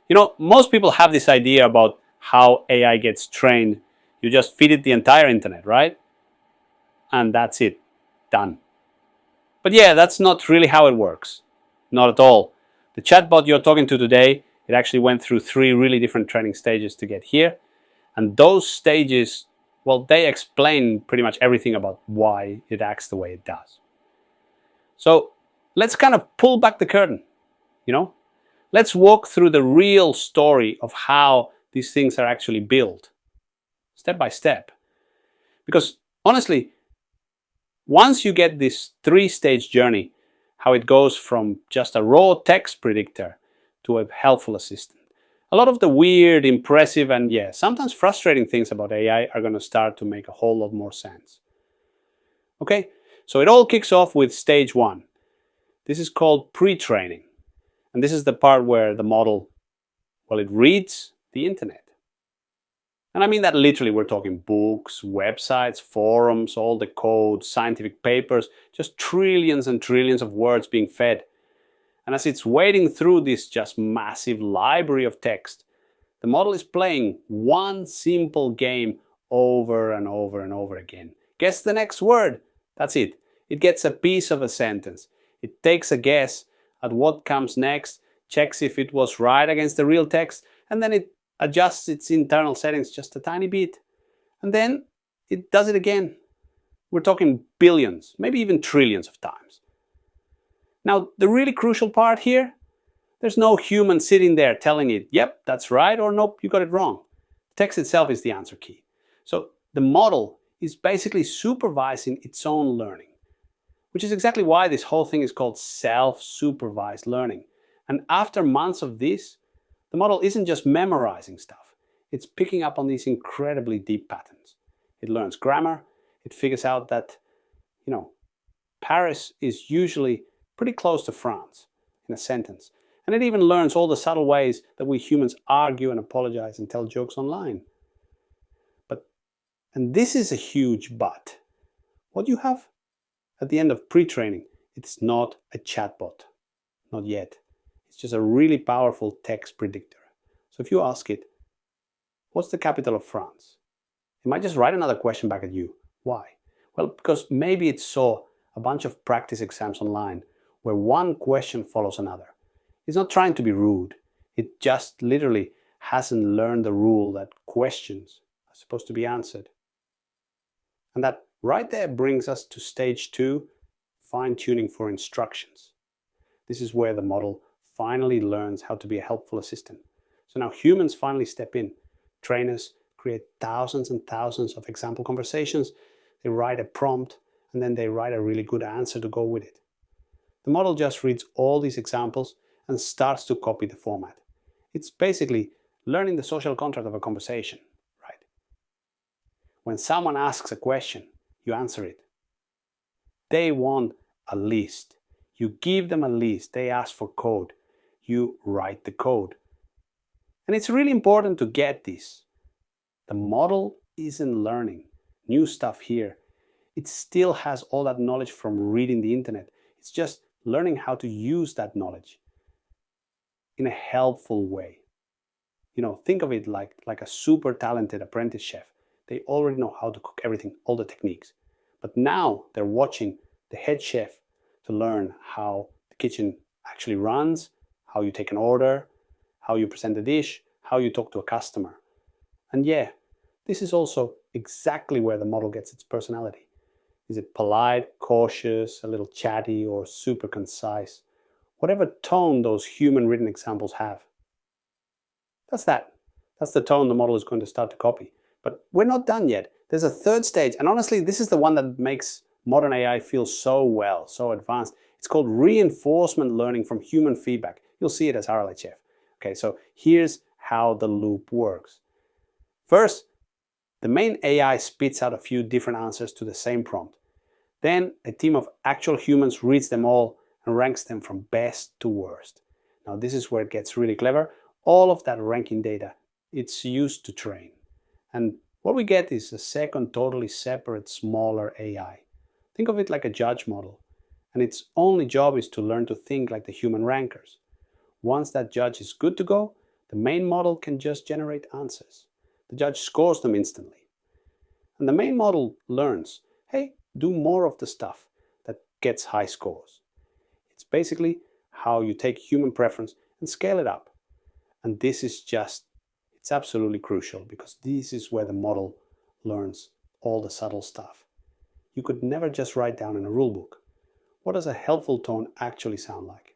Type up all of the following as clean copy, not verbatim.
You know, most people have this idea about how AI gets trained. You just feed it the entire internet, right? And that's it, done. But yeah, that's not really how it works. Not at all. The chatbot you're talking to today, it actually went through 3 really different training stages to get here. And those stages, well, they explain pretty much everything about why it acts the way it does. So let's kind of pull back the curtain, you know? Let's walk through the real story of how these things are actually built, step by step. Because honestly, once you get this 3-stage journey, how it goes from just a raw text predictor to a helpful assistant, a lot of the weird, impressive, and yeah, sometimes frustrating things about AI are going to start to make a whole lot more sense. Okay, so it all kicks off with stage 1. This is called pre-training. And this is the part where the model, well, it reads the internet. And I mean that literally. We're talking books, websites, forums, all the code, scientific papers, just trillions and trillions of words being fed. And as it's wading through this just massive library of text, the model is playing one simple game over and over and over again. Guess the next word. That's it. It gets a piece of a sentence. It takes a guess at what comes next, checks if it was right against the real text, and then it adjusts its internal settings just a tiny bit. And then it does it again. We're talking billions, maybe even trillions of times. Now, the really crucial part here, there's no human sitting there telling it, yep, that's right, or nope, you got it wrong. The text itself is the answer key. So the model is basically supervising its own learning, which is exactly why this whole thing is called self-supervised learning. And after months of this, the model isn't just memorizing stuff. It's picking up on these incredibly deep patterns. It learns grammar. It figures out that, Paris is usually pretty close to France in a sentence. And it even learns all the subtle ways that we humans argue and apologize and tell jokes online. And this is a huge but. What you have at the end of pre-training, it's not a chatbot. Not yet. It's just a really powerful text predictor. So if you ask it, what's the capital of France? It might just write another question back at you. Why? Well, because maybe it saw a bunch of practice exams online where one question follows another. It's not trying to be rude. It just literally hasn't learned the rule that questions are supposed to be answered. And that right there brings us to stage 2, fine-tuning for instructions. This is where the model finally learns how to be a helpful assistant. So now humans finally step in. Trainers create thousands and thousands of example conversations. They write a prompt, and then they write a really good answer to go with it. The model just reads all these examples and starts to copy the format. It's basically learning the social contract of a conversation, right? When someone asks a question, you answer it. They want a list. You give them a list. They ask for code. You write the code. And it's really important to get this. The model isn't learning new stuff here. It still has all that knowledge from reading the internet. It's just learning how to use that knowledge in a helpful way. Think of it like a super talented apprentice chef. They already know how to cook everything, all the techniques. But now they're watching the head chef to learn how the kitchen actually runs, how you take an order, how you present a dish, how you talk to a customer. And yeah, this is also exactly where the model gets its personality. Is it polite, cautious, a little chatty, or super concise? Whatever tone those human written examples have. That's the tone the model is going to start to copy. But we're not done yet. There's a third stage, and honestly, this is the one that makes modern AI feel so advanced. It's called reinforcement learning from human feedback. You'll see it as RLHF. Okay, so here's how the loop works. First, the main AI spits out a few different answers to the same prompt. Then a team of actual humans reads them all and ranks them from best to worst. Now this is where it gets really clever. All of that ranking data, it's used to train. And what we get is a second totally separate, smaller AI. Think of it like a judge model. And its only job is to learn to think like the human rankers. Once that judge is good to go, The main model can just generate answers. The judge scores them instantly. And the main model learns, hey, do more of the stuff that gets high scores. It's basically how you take human preference and scale it up. And this is just, it's absolutely crucial because this is where the model learns all the subtle stuff. You could never just write down in a rulebook. What does a helpful tone actually sound like?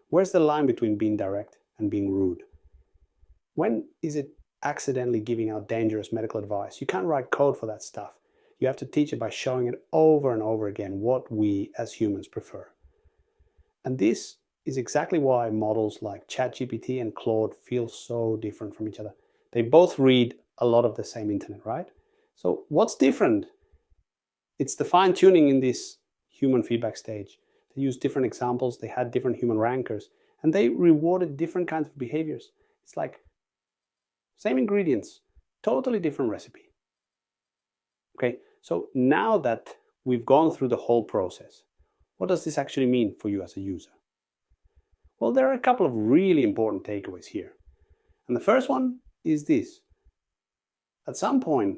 Where's the line between being direct and being rude? When is it accidentally giving out dangerous medical advice? You can't write code for that stuff. You have to teach it by showing it over and over again what we as humans prefer. And this is exactly why models like ChatGPT and Claude feel so different from each other. They both read a lot of the same internet, right? So what's different? It's the fine-tuning in this human feedback stage. They used different examples, they had different human rankers, and they rewarded different kinds of behaviors. It's like same ingredients, totally different recipe. Okay, so now that we've gone through the whole process, what does this actually mean for you as a user? Well, there are a couple of really important takeaways here. And the first one is this. At some point,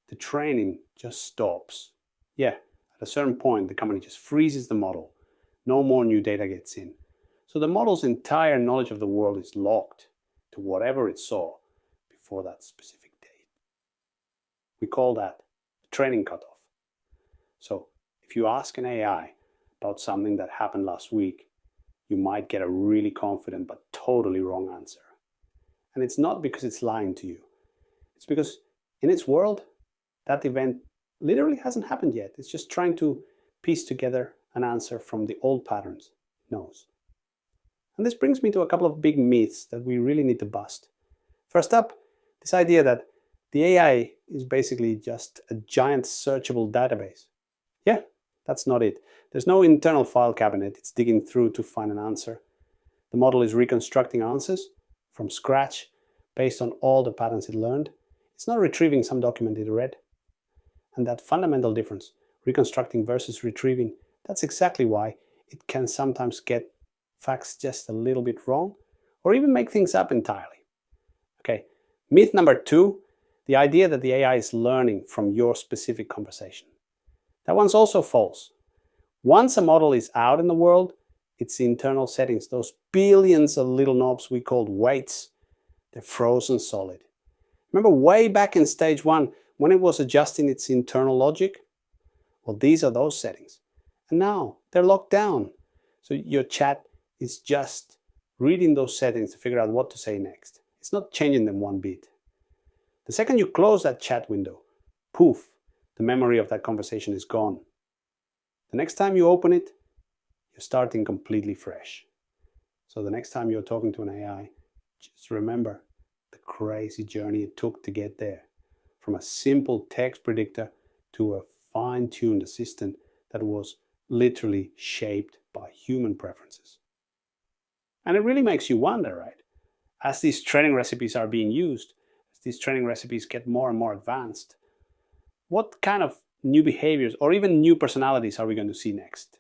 the training just stops. Yeah, at a certain point, the company just freezes the model. No more new data gets in. So the model's entire knowledge of the world is locked to whatever it saw before that specific date. We call that the training cutoff. So if you ask an AI about something that happened last week, you might get a really confident but totally wrong answer. And it's not because it's lying to you. It's because in its world, that event literally hasn't happened yet. It's just trying to piece together an answer from the old patterns it knows. And this brings me to a couple of big myths that we really need to bust. First up, this idea that the AI is basically just a giant searchable database. Yeah, that's not it. There's no internal file cabinet it's digging through to find an answer. The model is reconstructing answers from scratch based on all the patterns it learned. It's not retrieving some document it read. And that fundamental difference, reconstructing versus retrieving, that's exactly why it can sometimes get facts just a little bit wrong or even make things up entirely. Okay, myth number 2, the idea that the AI is learning from your specific conversation. That one's also false. Once a model is out in the world, its internal settings, those billions of little knobs we called weights, they're frozen solid. Remember way back in stage 1 when it was adjusting its internal logic? Well, these are those settings. And now they're locked down. So your chat is just reading those settings to figure out what to say next. It's not changing them one bit. The second you close that chat window, poof, the memory of that conversation is gone. The next time you open it, you're starting completely fresh. So the next time you're talking to an AI, just remember the crazy journey it took to get there. From a simple text predictor to a fine-tuned assistant that was literally shaped by human preferences. And it really makes you wonder, right? As these training recipes are being used, as these training recipes get more and more advanced, what kind of new behaviors or even new personalities are we going to see next?